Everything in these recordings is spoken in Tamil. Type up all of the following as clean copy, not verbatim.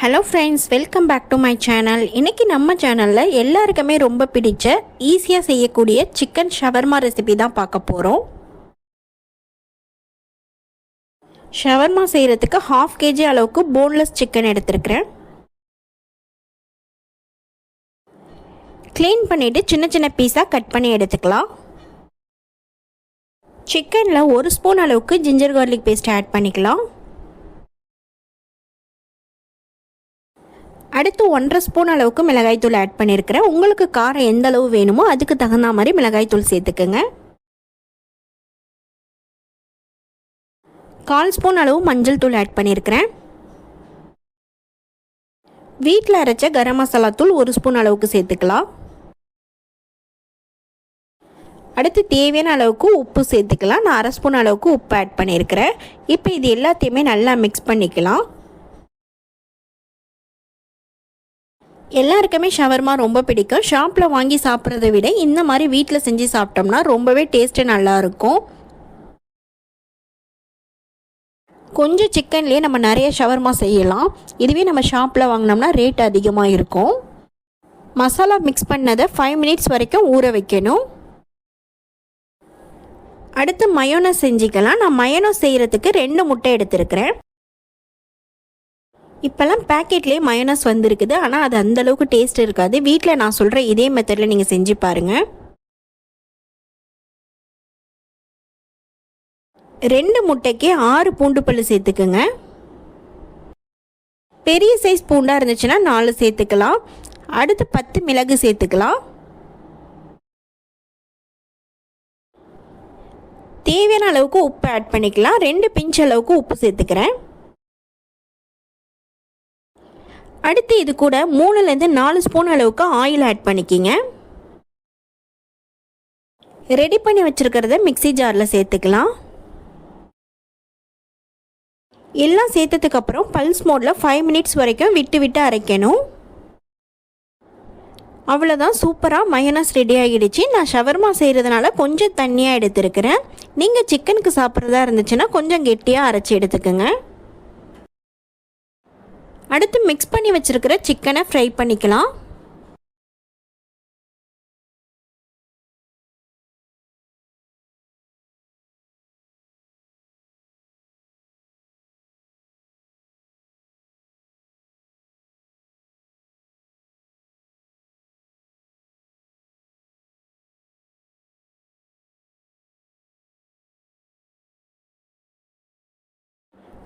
Hello friends, welcome back to my channel. இன்றைக்கி நம்ம சேனலில் எல்லாருக்குமே ரொம்ப பிடிச்ச ஈஸியாக செய்யக்கூடிய சிக்கன் ஷவர்மா ரெசிபி தான் பார்க்க போகிறோம். ஷவர்மா செய்கிறதுக்கு 1/2 kg அளவுக்கு போன்லெஸ் சிக்கன் எடுத்துருக்கிறேன். க்ளீன் பண்ணிவிட்டு சின்ன சின்ன பீஸாக கட் பண்ணி எடுத்துக்கலாம். சிக்கனில் 1 ஸ்பூன் அளவுக்கு ஜிஞ்சர் கார்லிக் பேஸ்ட் ஆட் பண்ணிக்கலாம். அடுத்து 1.5 ஸ்பூன் அளவுக்கு மிளகாய்த்தூள் ஆட் பண்ணியிருக்கிறேன். உங்களுக்கு காரம் எந்த அளவு வேணுமோ அதுக்கு தகுந்த மாதிரி மிளகாய்த்தூள் சேர்த்துக்குங்க. 1/4 ஸ்பூன் அளவு மஞ்சள் தூள் ஆட் பண்ணியிருக்கிறேன். வீட்டில் அரைச்ச கரம் மசாலா தூள் 1 ஸ்பூன் அளவுக்கு சேர்த்துக்கலாம். அடுத்து தேவையான அளவுக்கு உப்பு சேர்த்துக்கலாம். நான் 1/2 ஸ்பூன் அளவுக்கு உப்பு ஆட் பண்ணியிருக்கிறேன். இப்போ இது எல்லாத்தையுமே நல்லா மிக்ஸ் பண்ணிக்கலாம். எல்லாருக்குமே ஷவர்மா ரொம்ப பிடிக்கும். ஷாப்பில் வாங்கி சாப்பிட்றத விட இந்த மாதிரி வீட்டில் செஞ்சு சாப்பிட்டோம்னா ரொம்பவே டேஸ்ட்டு நல்லாயிருக்கும். கொஞ்சம் சிக்கன்லேயே நம்ம நிறைய ஷவர்மா செய்யலாம். இதுவே நம்ம ஷாப்பில் வாங்கினோம்னா ரேட் அதிகமாக இருக்கும். மசாலா மிக்ஸ் பண்ணதை 5 மினிட்ஸ் வரைக்கும் ஊற வைக்கணும். அடுத்து மயோனஸ் செஞ்சுக்கலாம். நான் மயோனஸ் செய்கிறதுக்கு 2 முட்டை எடுத்துருக்கிறேன். இப்போல்லாம் பேக்கெட்லேயே மயோனஸ் வந்துருக்குது, ஆனால் அது அந்தளவுக்கு டேஸ்ட் இருக்காது. வீட்டில் நான் சொல்கிற இதே மெத்தடில் நீங்கள் செஞ்சு பாருங்கள். 2 முட்டைக்கு 6 பூண்டு பல் சேர்த்துக்குங்க. பெரிய சைஸ் பூண்டாக இருந்துச்சுன்னா 4 சேர்த்துக்கலாம். அடுத்து 10 மிளகு சேர்த்துக்கலாம். தேவையான அளவுக்கு உப்பு ஆட் பண்ணிக்கலாம். 2 பிஞ்ச் அளவுக்கு உப்பு சேர்த்துக்கிறேன். அடுத்து இது கூட 3லேருந்து 4 ஸ்பூன் அளவுக்கு ஆயில் ஆட் பண்ணிக்கிங்க. ரெடி பண்ணி வச்சுருக்கிறத மிக்ஸி ஜாரில் சேர்த்துக்கலாம். எல்லாம் சேர்த்ததுக்கப்புறம் பல்ஸ் மோடில் 5 மினிட்ஸ் வரைக்கும் விட்டு விட்டு அரைக்கணும். அவ்வளோதான், சூப்பராக மயோனஸ் ரெடி ஆகிடுச்சு. நான் ஷவர்மா செய்கிறதுனால கொஞ்சம் தண்ணியாக எடுத்துருக்கிறேன். நீங்கள் சிக்கனுக்கு சாப்பிட்றதா இருந்துச்சுன்னா கொஞ்சம் கெட்டியாக அரைச்சி எடுத்துக்கோங்க. அடுத்து மிக்ஸ் பண்ணி வச்சுருக்கிற சிக்கனை ஃப்ரை பண்ணிக்கலாம்.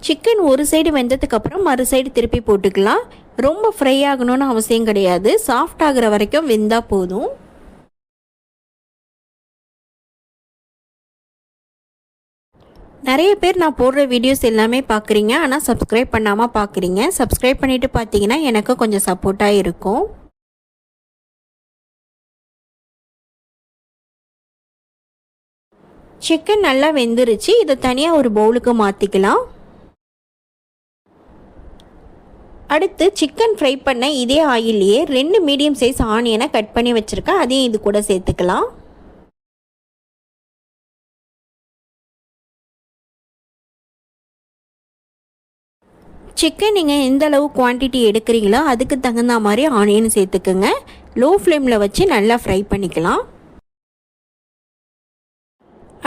சிக்கன் ஒரு சைடு வெந்ததுக்கப்புறம் மறு சைடு திருப்பி போட்டுக்கலாம். ரொம்ப ஃப்ரை ஆகணும்னு அவசியம் கிடையாது. சாஃப்ட் ஆகிற வரைக்கும் வெந்தால் போதும். நிறைய பேர் நான் போடுற வீடியோஸ் எல்லாமே பார்க்குறீங்க, ஆனால் சப்ஸ்கிரைப் பண்ணாமல் பார்க்குறீங்க. சப்ஸ்கிரைப் பண்ணிவிட்டு பார்த்தீங்கன்னா எனக்கு கொஞ்சம் சப்போர்ட்டாக இருக்கும். சிக்கன் நல்லா வெந்துருச்சு. இதை தனியாக ஒரு பவுலுக்கு மாற்றிக்கலாம். அடுத்து சிக்கன் ஃப்ரை பண்ண இதே ஆயிலையே 2 மீடியம் சைஸ் ஆனியனை கட் பண்ணி வச்சுருக்கேன். அதையும் இது கூட சேர்த்துக்கலாம். சிக்கன் நீங்கள் எந்த அளவு குவான்டிட்டி எடுக்கிறீங்களோ அதுக்கு தகுந்த மாதிரி ஆனியன் சேர்த்துக்குங்க. லோ ஃப்ளேமில் வச்சு நல்லா ஃப்ரை பண்ணிக்கலாம்.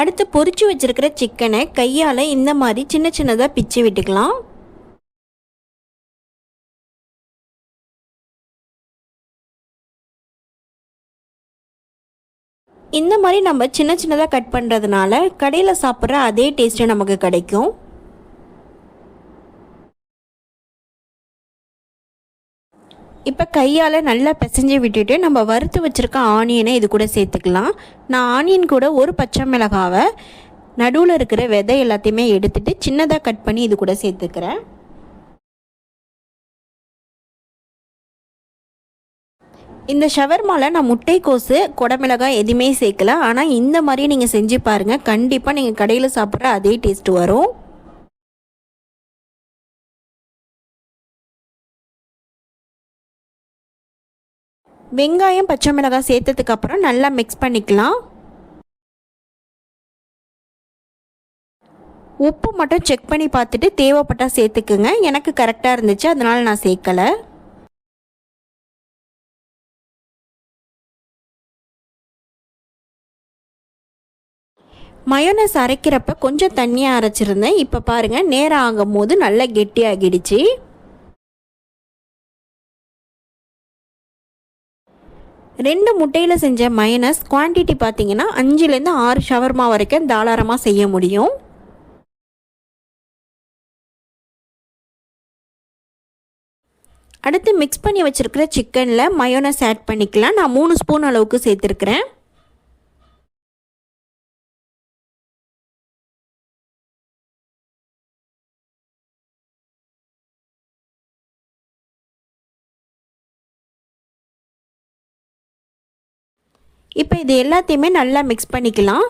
அடுத்து பொரிச்சு வச்சுருக்கிற சிக்கனை கையால் இந்த மாதிரி சின்ன சின்னதாக பிச்சு விட்டுக்கலாம். இந்த மாதிரி நம்ம சின்ன சின்னதாக கட் பண்ணுறதுனால கடையில் சாப்பிட்ற அதே டேஸ்ட்டு நமக்கு கிடைக்கும். இப்போ கையால் நல்லா பிசைஞ்சு விட்டுட்டு நம்ம வறுத்து வச்சுருக்க ஆனியனை இது கூட சேர்த்துக்கலாம். நான் ஆனியன் கூட ஒரு பச்சை மிளகாவை நடுவில் இருக்கிற விதை எல்லாத்தையுமே எடுத்துகிட்டு சின்னதாக கட் பண்ணி இது கூட சேர்த்துக்கிறேன். இந்த ஷவர்மாவில் நான் முட்டைக்கோசு குடமிளகாய் எதுவுமே சேர்க்கல. ஆனால் இந்த மாதிரி நீங்கள் செஞ்சு பாருங்கள், கண்டிப்பாக நீங்கள் கடையில் சாப்பிட்ற அதே டேஸ்ட் வரும். வெங்காயம் பச்சை மிளகாய் சேர்த்ததுக்கப்புறம் நல்லா மிக்ஸ் பண்ணிக்கலாம். உப்பு மட்டும் செக் பண்ணி பார்த்துட்டு தேவைப்பட்டால் சேர்த்துக்குங்க. எனக்கு கரெக்டாக இருந்துச்சு, அதனால் நான் சேர்க்கலை. மயோனஸ் அரைக்கிறப்ப கொஞ்சம் தண்ணியாக அரைச்சிருந்தேன். இப்போ பாருங்கள், நேரம் ஆகும் போது நல்லா கெட்டியாகிடுச்சு. ரெண்டு முட்டையில் செஞ்ச மயோனஸ் குவான்டிட்டி பார்த்தீங்கன்னா 5லேருந்து 6 ஷவர்மா வரைக்கும் தாராளமாக செய்ய முடியும். அடுத்து மிக்ஸ் பண்ணி வச்சுருக்கிற சிக்கனில் மயோனஸ் ஆட் பண்ணிக்கலாம். நான் 3 ஸ்பூன் அளவுக்கு சேர்த்துருக்கிறேன். இப்போ இது எல்லாத்தையுமே நல்லா மிக்ஸ் பண்ணிக்கலாம்.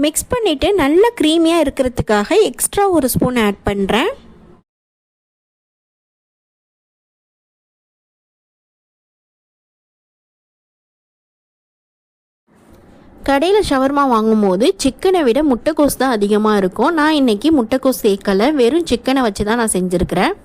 மிக்ஸ் பண்ணிவிட்டு நல்லா க்ரீமியாக இருக்கிறதுக்காக எக்ஸ்ட்ரா 1 ஸ்பூன் ஆட் பண்ணுறேன். கடையில் ஷவர்மா வாங்கும் போது சிக்கனை விட முட்டைக்கோஸ் தான் அதிகமாக இருக்கும். நான் இன்றைக்கி முட்டைக்கோஸ் சேர்க்கலை, வெறும் சிக்கனை வச்சு தான் நான் செஞ்சுருக்கிறேன்.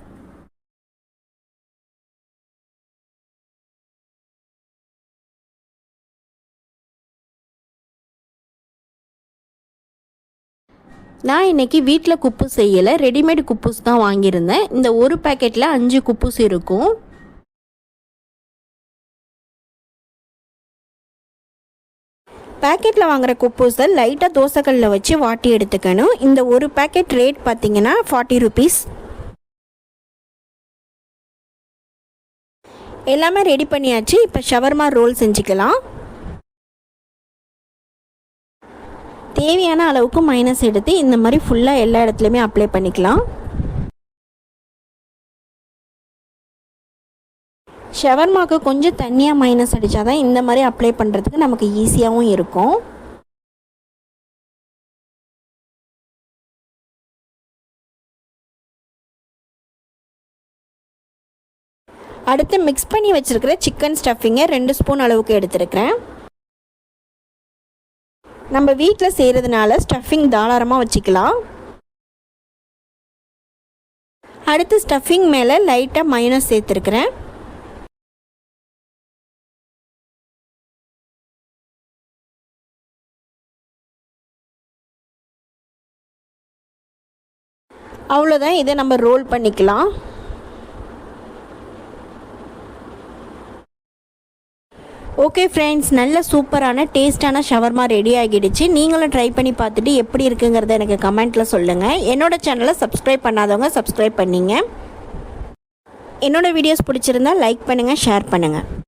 நான் இன்றைக்கி வீட்டில் குப்பூஸ் செய்யலை, ரெடிமேட் குப்பூஸ் தான் வாங்கியிருந்தேன். இந்த ஒரு பேக்கெட்டில் 5 குப்பூஸ் இருக்கும். பேக்கெட்டில் வாங்குகிற குப்பூஸை லைட்டாக தோசைக்கல்லில் வச்சு வாட்டி எடுத்துக்கணும். இந்த ஒரு பேக்கெட் ரேட் பார்த்திங்கன்னா 40 ருபீஸ். எல்லாமே ரெடி பண்ணியாச்சு. இப்போ ஷவர்மா ரோல் செஞ்சுக்கலாம். தேவையான அளவுக்கு மைனஸ் எடுத்து இந்த மாதிரி ஃபுல்லாக எல்லா இடத்துலையுமே அப்ளை பண்ணிக்கலாம். ஷவர்மாவுக்கு கொஞ்சம் தண்ணியாக மைனஸ் அடித்தா தான் இந்த மாதிரி அப்ளை பண்ணுறதுக்கு நமக்கு ஈஸியாகவும் இருக்கும். அடுத்து மிக்ஸ் பண்ணி வச்சுருக்கிற சிக்கன் ஸ்டஃபிங்கை 2 ஸ்பூன் அளவுக்கு எடுத்துருக்கிறேன். நம்ம வீட்டில் செய்கிறதுனால ஸ்டஃபிங் தாராளமாக வச்சுக்கலாம். அடுத்து ஸ்டஃபிங் மேலே லைட்டாக மயோனஸ் சேர்த்துருக்கிறேன். அவ்வளோதான், இதை நம்ம ரோல் பண்ணிக்கலாம். ஓகே ஃப்ரெண்ட்ஸ், நல்ல சூப்பரான டேஸ்டான ஷவர்மா ரெடி ஆகிடுச்சு. நீங்களும் ட்ரை பண்ணி பார்த்துட்டு எப்படி இருக்குங்கிறத எனக்கு கமெண்ட்டில் சொல்லுங்கள். என்னோடய சேனலை சப்ஸ்கிரைப் பண்ணாதவங்க சப்ஸ்கிரைப் பண்ணிங்க. என்னோடய வீடியோஸ் பிடிச்சிருந்தா லைக் பண்ணுங்கள், ஷேர் பண்ணுங்கள்.